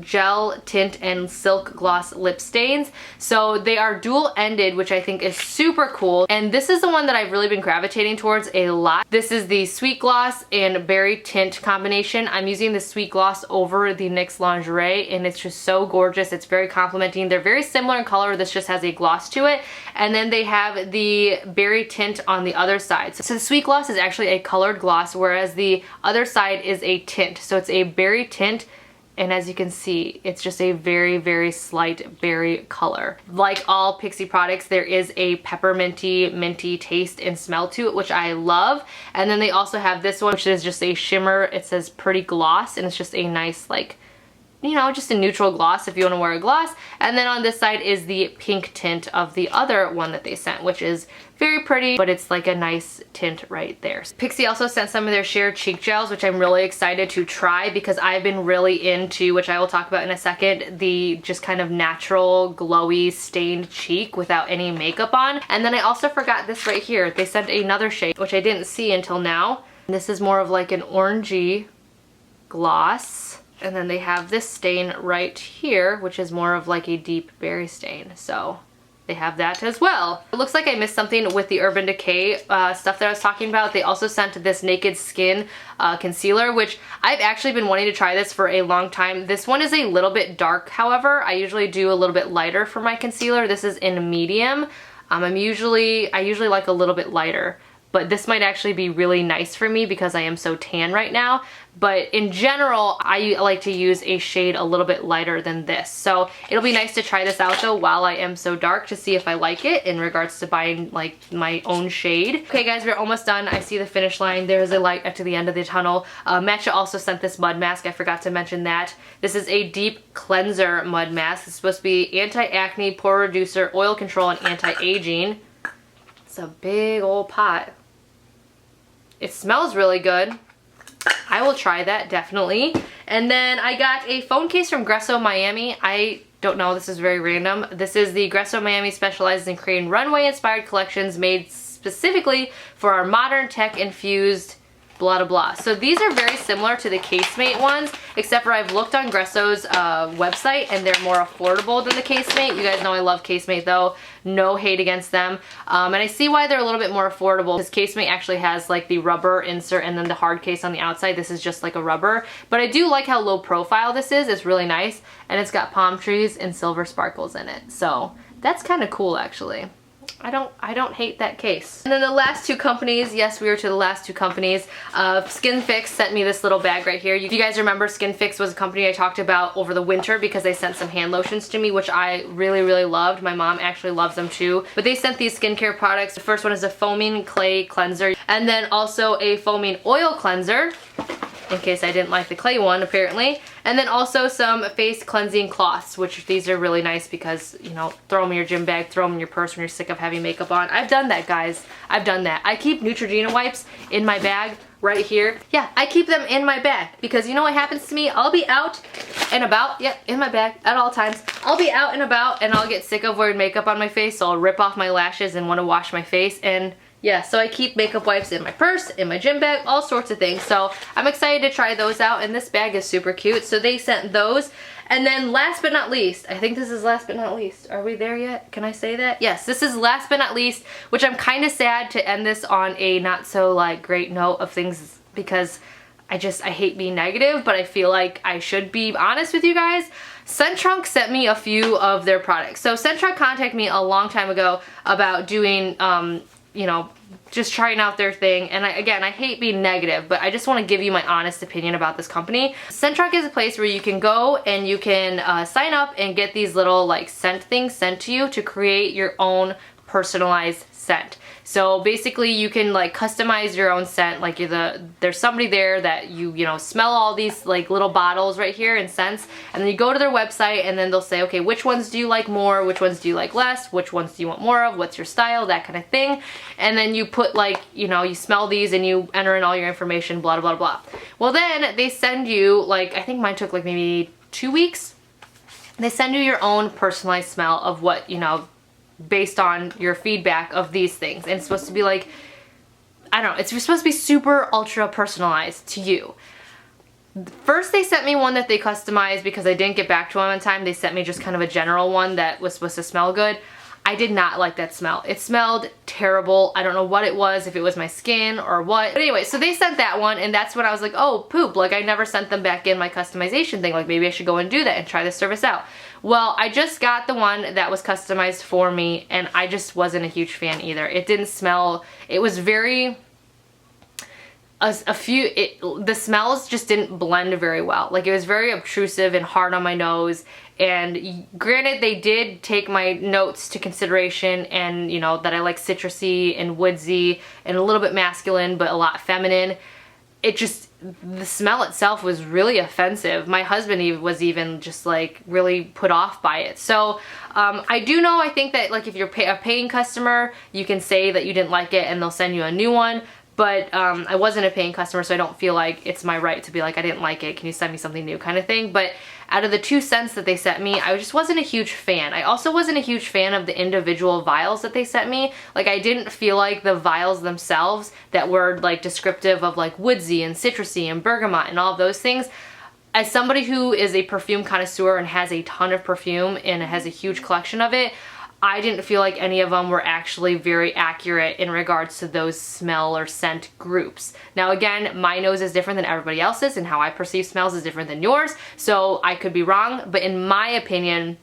gel tint and silk gloss lip stains. So they are dual ended, which I think is super cool, and this is the one that I've really been gravitating towards a lot. This is the sweet gloss and berry tint combination. I'm using the sweet gloss over the NYX lingerie, and it's just so gorgeous. It's very complimenting. They're very similar in color. This just has a gloss to it, and then they have the berry tint on the other side. So the sweet gloss is actually a colored gloss, whereas the other side is a tint. So it's a berry tint, and as you can see, it's just a very, very slight berry color. Like all Pixi products, there is a pepperminty, minty taste and smell to it, which I love. And then they also have this one, which is just a shimmer. It says Pretty Gloss, and it's just a nice, like, you know, just a neutral gloss if you want to wear a gloss. And then on this side is the pink tint of the other one that they sent, which is very pretty, but it's like a nice tint right there. Pixi also sent some of their sheer cheek gels, which I'm really excited to try because I've been really into, which I will talk about in a second, the just kind of natural, glowy, stained cheek without any makeup on. And then I also forgot this right here. They sent another shade, which I didn't see until now. This is more of like an orangey gloss. And then they have this stain right here, which is more of like a deep berry stain. So they have that as well. It looks like I missed something with the Urban Decay stuff that I was talking about. They also sent this Naked Skin concealer, which I've actually been wanting to try this for a long time. This one is a little bit dark, however. I usually do a little bit lighter for my concealer. This is in medium. I usually like a little bit lighter, but this might actually be really nice for me because I am so tan right now. But in general, I like to use a shade a little bit lighter than this. So it'll be nice to try this out though while I am so dark to see if I like it in regards to buying like my own shade. Okay guys, we're almost done. I see the finish line. There's a light at the end of the tunnel. Matcha also sent this mud mask. I forgot to mention that. This is a deep cleanser mud mask. It's supposed to be anti-acne, pore reducer, oil control, and anti-aging. It's a big old pot. It smells really good. I will try that, definitely. And then I got a phone case from Gresso Miami. I don't know, this is very random. This is the Gresso Miami specializes in creating runway-inspired collections made specifically for our modern tech-infused blah blah blah. So these are very similar to the Casemate ones, except for I've looked on Gresso's website and they're more affordable than the Casemate. You guys know I love Casemate though. No hate against them. And I see why they're a little bit more affordable because Casemate actually has like the rubber insert and then the hard case on the outside. This is just like a rubber. But I do like how low profile this is. It's really nice. And it's got palm trees and silver sparkles in it. So that's kind of cool actually. I don't hate that case. And then the last two companies, yes, we were to the last two companies. Skin Fix sent me this little bag right here. If you guys remember, Skin Fix was a company I talked about over the winter because they sent some hand lotions to me, which I really, really loved. My mom actually loves them too. But they sent these skincare products. The first one is a foaming clay cleanser, and then also a foaming oil cleanser, in case I didn't like the clay one apparently. And then also some face cleansing cloths, which these are really nice because, you know, throw them in your gym bag, throw them in your purse when you're sick of having makeup on. I've done that, guys. I've done that. I keep Neutrogena wipes in my bag right here. Yeah, I keep them in my bag because you know what happens to me? I'll be out and about, yep, in my bag at all times. I'll be out and about and I'll get sick of wearing makeup on my face, so I'll rip off my lashes and want to wash my face. And yeah, so I keep makeup wipes in my purse, in my gym bag, all sorts of things. So I'm excited to try those out, and this bag is super cute. So they sent those. And then last but not least, I think this is last but not least. Are we there yet? Can I say that? Yes, this is last but not least, which I'm kind of sad to end this on a not so like great note of things because I hate being negative, but I feel like I should be honest with you guys. Scent sent me a few of their products. So Scent contacted me a long time ago about doing, you know, just trying out their thing. And again, I hate being negative, but I just want to give you my honest opinion about this company. Scent is a place where you can go and you can sign up and get these little like scent things sent to you to create your own personalized scent. So basically you can like customize your own scent, like there's somebody there that you know, smell all these like little bottles right here and scents, and then you go to their website and then they'll say, okay, which ones do you like more, which ones do you like less, which ones do you want more of, what's your style, that kind of thing. And then you put like, you know, you smell these and you enter in all your information, blah, blah, blah. Well then they send you, like, I think mine took like maybe 2 weeks. They send you your own personalized smell of what, you know, based on your feedback of these things. And it's supposed to be like, I don't know, it's supposed to be super ultra personalized to you. First they sent me one that they customized because I didn't get back to them in time. They sent me just kind of a general one that was supposed to smell good. I did not like that smell. It smelled terrible. I don't know what it was, if it was my skin or what. But anyway, so they sent that one, and that's when I was like, oh, poop. Like, I never sent them back in my customization thing. Like, maybe I should go and do that and try this service out. Well, I just got the one that was customized for me, and I just wasn't a huge fan either. It didn't smell, it was very, the smells just didn't blend very well. Like, it was very obtrusive and hard on my nose. And granted, they did take my notes to consideration, and you know, that I like citrusy and woodsy and a little bit masculine, but a lot feminine. It just, the smell itself was really offensive. My husband was even just like really put off by it. So I do know, I think that like if you're a paying customer, you can say that you didn't like it and they'll send you a new one. But I wasn't a paying customer, so I don't feel like it's my right to be like, I didn't like it, can you send me something new kind of thing. But out of the 2 scents that they sent me, I just wasn't a huge fan. I also wasn't a huge fan of the individual vials that they sent me. Like, I didn't feel like the vials themselves that were like descriptive of like woodsy and citrusy and bergamot and all of those things. As somebody who is a perfume connoisseur and has a ton of perfume and has a huge collection of it, I didn't feel like any of them were actually very accurate in regards to those smell or scent groups. Now again, my nose is different than everybody else's, and how I perceive smells is different than yours, so I could be wrong, but in my opinion,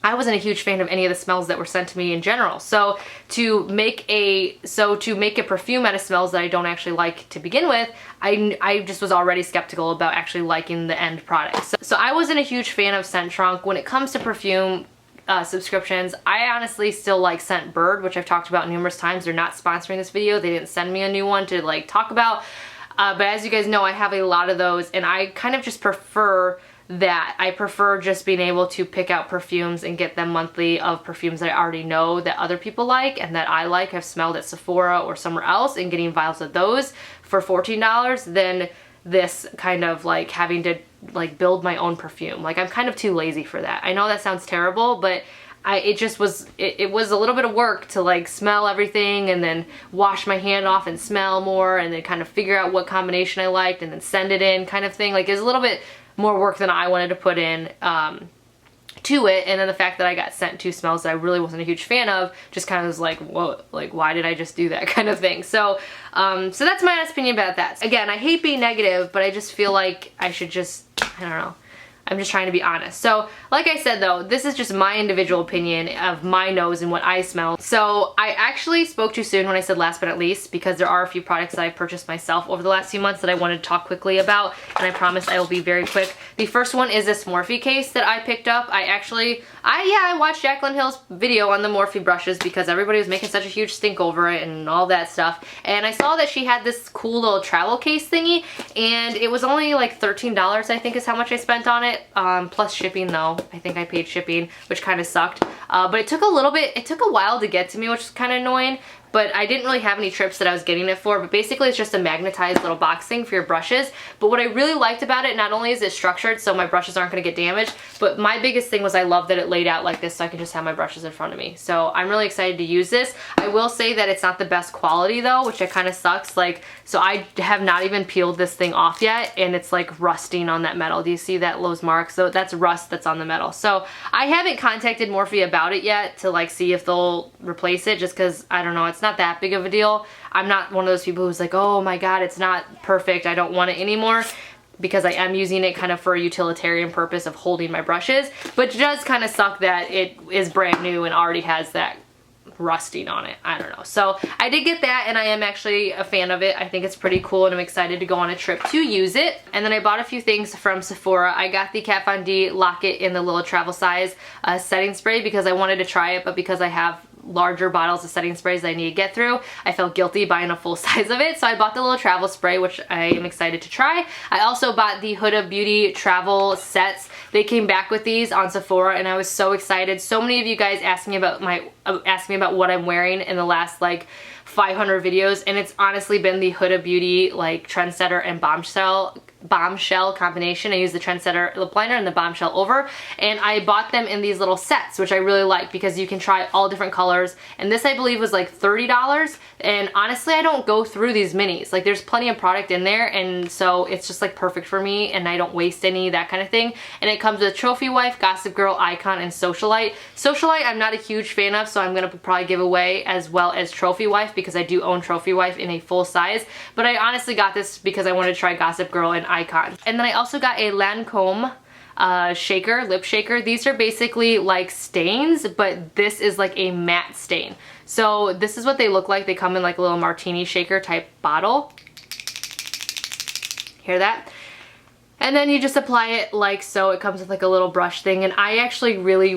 I wasn't a huge fan of any of the smells that were sent to me in general. So to make a perfume out of smells that I don't actually like to begin with, I just was already skeptical about actually liking the end product. So I wasn't a huge fan of Scent Trunk. When it comes to perfume subscriptions, I honestly still like Scent Bird, which I've talked about numerous times. They're not sponsoring this video. They didn't send me a new one to like talk about. But as you guys know, I have a lot of those, and I kind of just prefer that. I prefer just being able to pick out perfumes and get them monthly of perfumes that I already know that other people like and that I like, have smelled at Sephora or somewhere else, and getting vials of those for $14 than this kind of like having to like build my own perfume. Like, I'm kind of too lazy for that. I know that sounds terrible, but it was a little bit of work to like smell everything and then wash my hand off and smell more and then kind of figure out what combination I liked and then send it in kind of thing. Like, it's a little bit more work than I wanted to put in to it, and then the fact that I got sent 2 smells that I really wasn't a huge fan of just kind of was like, whoa, like, why did I just do that kind of thing. So so that's my honest opinion about that. Again, I hate being negative, but I just feel like I should just, I don't know, I'm just trying to be honest. So like I said though, this is just my individual opinion of my nose and what I smell. So I actually spoke too soon when I said last but not least, because there are a few products that I've purchased myself over the last few months that I wanted to talk quickly about, and I promise I will be very quick. The first one is this Morphe case that I picked up. I watched Jaclyn Hill's video on the Morphe brushes because everybody was making such a huge stink over it and all that stuff, and I saw that she had this cool little travel case thingy, and it was only like $13 I think is how much I spent on it, plus shipping though. I think I paid shipping, which kind of sucked, but it took a while to get to me, which is kind of annoying. But I didn't really have any trips that I was getting it for, but basically it's just a magnetized little box thing for your brushes. But what I really liked about it, not only is it structured so my brushes aren't going to get damaged, but my biggest thing was I love that it laid out like this so I can just have my brushes in front of me. So I'm really excited to use this. I will say that it's not the best quality though, which it kind of sucks. Like, so I have not even peeled this thing off yet, and it's like rusting on that metal. Do you see that those marks? So that's rust that's on the metal. So I haven't contacted Morphe about it yet to like see if they'll replace it, just because I don't know, it's not that big of a deal. I'm not one of those people who's like, oh my god, it's not perfect, I don't want it anymore, because I am using it kind of for a utilitarian purpose of holding my brushes. But it does kind of suck that it is brand new and already has that rusting on it. I don't know. So I did get that, and I am actually a fan of it. I think it's pretty cool, and I'm excited to go on a trip to use it. And then I bought a few things from Sephora. I got the Kat Von D Lock-It in the little travel size setting spray because I wanted to try it, but because I have larger bottles of setting sprays that I need to get through, I felt guilty buying a full size of it. So I bought the little travel spray, which I am excited to try. I also bought the Huda Beauty travel sets. They came back with these on Sephora, and I was so excited. So many of you guys asked me about what I'm wearing in the last like 500 videos, and it's honestly been the Huda Beauty like Trendsetter and Bombshell combination. I use the Trendsetter lip liner and the Bombshell over, and I bought them in these little sets, which I really like because you can try all different colors. And this I believe was like $30, and honestly I don't go through these minis. Like, there's plenty of product in there, and so it's just like perfect for me, and I don't waste any, that kind of thing. And it comes with Trophy Wife, Gossip Girl, Icon, and Socialite. Socialite I'm not a huge fan of, so I'm gonna probably give away, as well as Trophy Wife, because I do own Trophy Wife in a full size. But I honestly got this because I wanted to try Gossip Girl and Icon. And then I also got a Lancome shaker, lip shaker. These are basically like stains, but this is like a matte stain. So this is what they look like. They come in like a little martini shaker type bottle. Hear that? And then you just apply it like so. It comes with like a little brush thing, and I actually really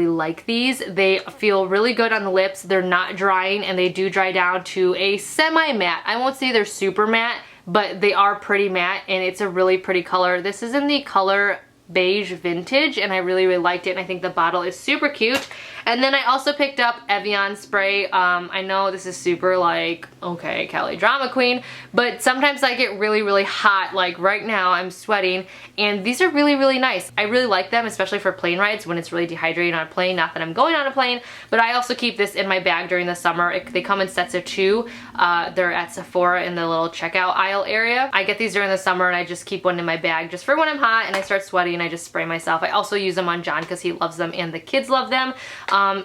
like these. They feel really good on the lips. They're not drying, and they do dry down to a semi-matte. I won't say they're super matte, but they are pretty matte, and it's a really pretty color. This is in the color Beige Vintage, and I really liked it, and I think the bottle is super cute. And then I also picked up Evian spray. I know this is super like, okay, Kelly, drama queen, but sometimes I get really hot. Like right now I'm sweating, and these are really nice. I really like them, especially for plane rides when it's really dehydrating on a plane. Not that I'm going on a plane, but I also keep this in my bag during the summer. They come in sets of 2. They're at Sephora in the little checkout aisle area. I get these during the summer, and I just keep one in my bag just for when I'm hot and I start sweating. I just spray myself. I also use them on John because he loves them and the kids love them.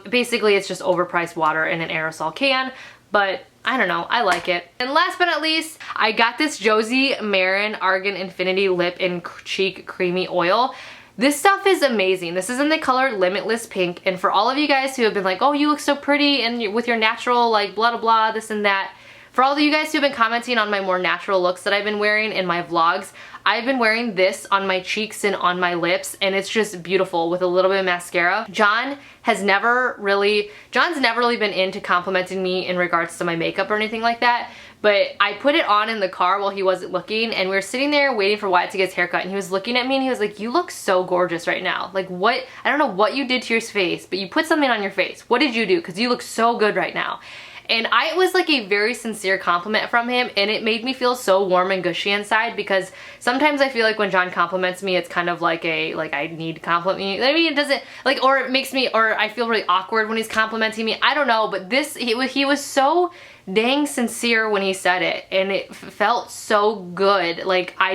Basically it's just overpriced water in an aerosol can, but I don't know, I like it. And last but not least, I got this Josie Maran Argan Infinity Lip and Cheek Creamy Oil. This stuff is amazing. This is in the color Limitless Pink, and for all of you guys who have been like, oh, you look so pretty and with your natural like blah blah this and that, for all of you guys who have been commenting on my more natural looks that I've been wearing in my vlogs, I've been wearing this on my cheeks and on my lips, and it's just beautiful with a little bit of mascara. John's never really been into complimenting me in regards to my makeup or anything like that, but I put it on in the car while he wasn't looking, and we were sitting there waiting for Wyatt to get his haircut, and he was looking at me and he was like, you look so gorgeous right now. Like, what? I don't know what you did to your face, but you put something on your face. What did you do? Because you look so good right now. And it was like a very sincere compliment from him, and it made me feel so warm and gushy inside, because sometimes I feel like when John compliments me, it's kind of like I need to compliment me. I mean, it doesn't, like, or it makes me, or I feel really awkward when he's complimenting me. I don't know, but he was so dang sincere when he said it, and it felt so good. Like, I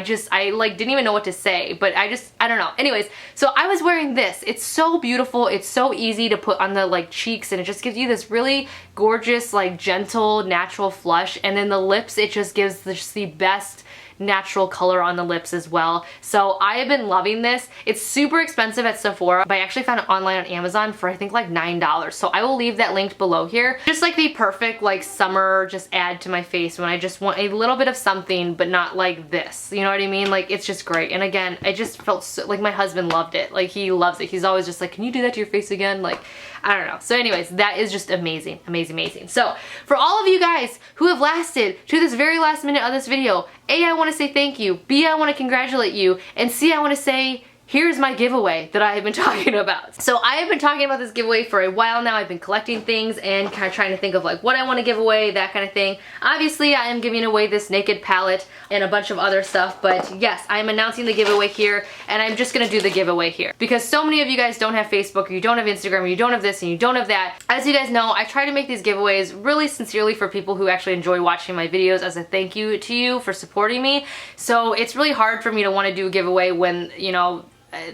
like didn't even know what to say, but I don't know. Anyways, so I was wearing this. It's so beautiful. It's so easy to put on the like cheeks, and it just gives you this really gorgeous, like gentle, natural flush. And then the lips, it just gives the best natural color on the lips as well. So I have been loving this. It's super expensive at Sephora, but I actually found it online on Amazon for I think like $9. So I will leave that linked below here. Just like the perfect like summer just add to my face when I just want a little bit of something, but not like this. You know what I mean? Like it's just great. And again, I just felt so, like my husband loved it. Like he loves it. He's always just like, can you do that to your face again? Like, I don't know. So anyways, that is just amazing, amazing, amazing. So for all of you guys who have lasted to this very last minute of this video, A, I want to say thank you. B, I want to congratulate you. And C, I want to say, here's my giveaway that I have been talking about. So I have been talking about this giveaway for a while now. I've been collecting things and kind of trying to think of like what I want to give away, that kind of thing. Obviously, I am giving away this naked palette and a bunch of other stuff, but yes, I am announcing the giveaway here, and I'm just gonna do the giveaway here. Because so many of you guys don't have Facebook, or you don't have Instagram, or you don't have this, and you don't have that. As you guys know, I try to make these giveaways really sincerely for people who actually enjoy watching my videos as a thank you to you for supporting me. So it's really hard for me to want to do a giveaway when, you know,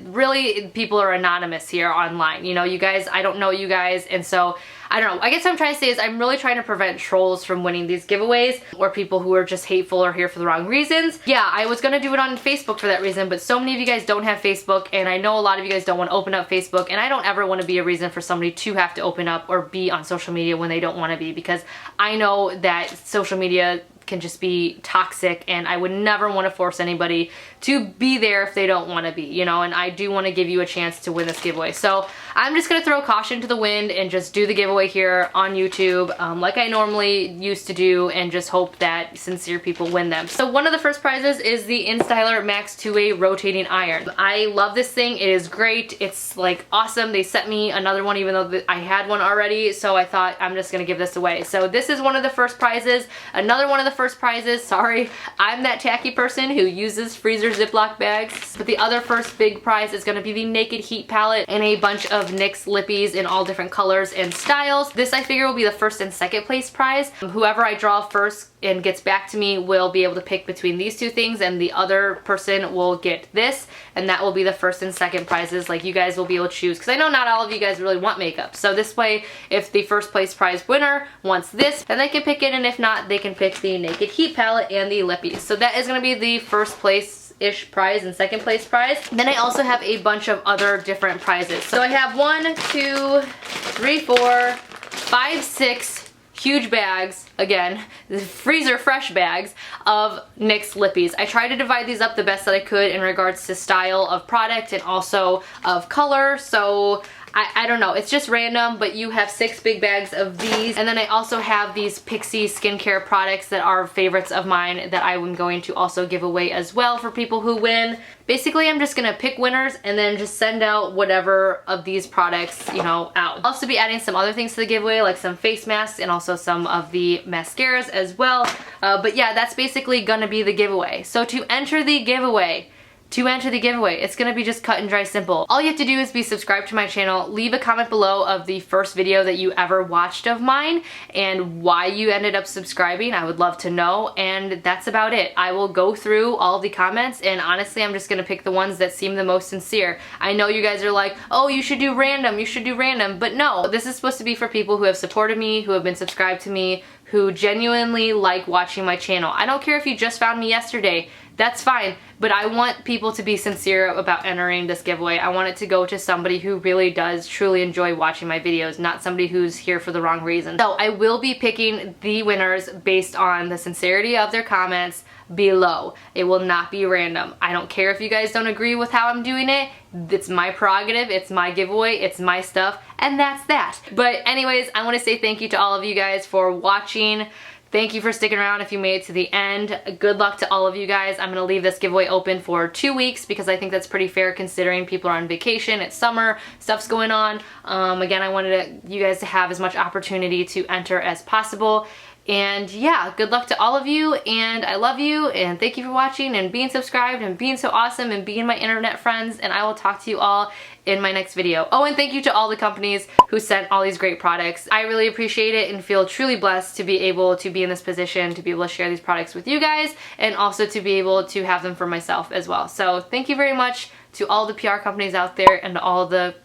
really people are anonymous here online. You know, you guys, I don't know you guys, and so I don't know. I guess what I'm trying to say is I'm really trying to prevent trolls from winning these giveaways, or people who are just hateful or here for the wrong reasons. Yeah, I was gonna do it on Facebook for that reason, but so many of you guys don't have Facebook, and I know a lot of you guys don't want to open up Facebook, and I don't ever want to be a reason for somebody to have to open up or be on social media when they don't want to be, because I know that social media can just be toxic, and I would never want to force anybody to be there if they don't want to be, you know, and I do want to give you a chance to win this giveaway. So I'm just going to throw caution to the wind and just do the giveaway here on YouTube like I normally used to do, and just hope that sincere people win them. So one of the first prizes is the InStyler Max 2-Way Rotating Iron. I love this thing. It is great. It's like awesome. They sent me another one even though I had one already, so I thought I'm just going to give this away. So this is one of the first prizes. Another one of the first prizes, sorry, I'm that tacky person who uses freezer Ziploc bags, but the other first big prize is going to be the Naked Heat palette and a bunch of NYX lippies in all different colors and styles. This I figure will be the first and second place prize. Whoever I draw first and gets back to me will be able to pick between these two things, and the other person will get this, and that will be the first and second prizes. Like, you guys will be able to choose, because I know not all of you guys really want makeup. So this way, if the first place prize winner wants this, then they can pick it, and if not, they can pick the Naked Heat palette and the lippies. So that is going to be the first place-ish prize and second place prize. Then I also have a bunch of other different prizes. So I have 1, 2, 3, 4, 5, 6 huge bags, again, the freezer fresh bags of NYX lippies. I tried to divide these up the best that I could in regards to style of product and also of color, so I don't know, it's just random, but you have 6 big bags of these. And then I also have these Pixi skincare products that are favorites of mine that I am going to also give away as well for people who win. Basically, I'm just gonna pick winners and then just send out whatever of these products, you know, out. I'll also be adding some other things to the giveaway, like some face masks and also some of the mascaras as well. But yeah, that's basically gonna be the giveaway. So to enter the giveaway, it's gonna be just cut and dry simple. All you have to do is be subscribed to my channel, leave a comment below of the first video that you ever watched of mine and why you ended up subscribing. I would love to know, and that's about it. I will go through all the comments, and honestly, I'm just gonna pick the ones that seem the most sincere. I know you guys are like, oh, you should do random, but no, this is supposed to be for people who have supported me, who have been subscribed to me, who genuinely like watching my channel. I don't care if you just found me yesterday, that's fine, but I want people to be sincere about entering this giveaway. I want it to go to somebody who really does truly enjoy watching my videos, not somebody who's here for the wrong reason. So I will be picking the winners based on the sincerity of their comments below. It will not be random. I don't care if you guys don't agree with how I'm doing it. It's my prerogative, it's my giveaway, it's my stuff, and that's that. But anyways, I want to say thank you to all of you guys for watching. Thank you for sticking around if you made it to the end. Good luck to all of you guys. I'm going to leave this giveaway open for 2 weeks because I think that's pretty fair considering people are on vacation, it's summer, stuff's going on. Again, I wanted you guys to have as much opportunity to enter as possible. And yeah, good luck to all of you, and I love you, and thank you for watching and being subscribed and being so awesome and being my internet friends, and I will talk to you all in my next video. Oh, and thank you to all the companies who sent all these great products. I really appreciate it and feel truly blessed to be able to be in this position, to be able to share these products with you guys, and also to be able to have them for myself as well. So thank you very much to all the PR companies out there and to all the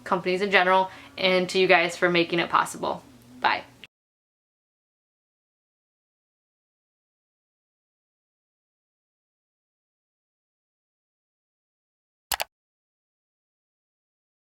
companies in general, and to you guys for making it possible.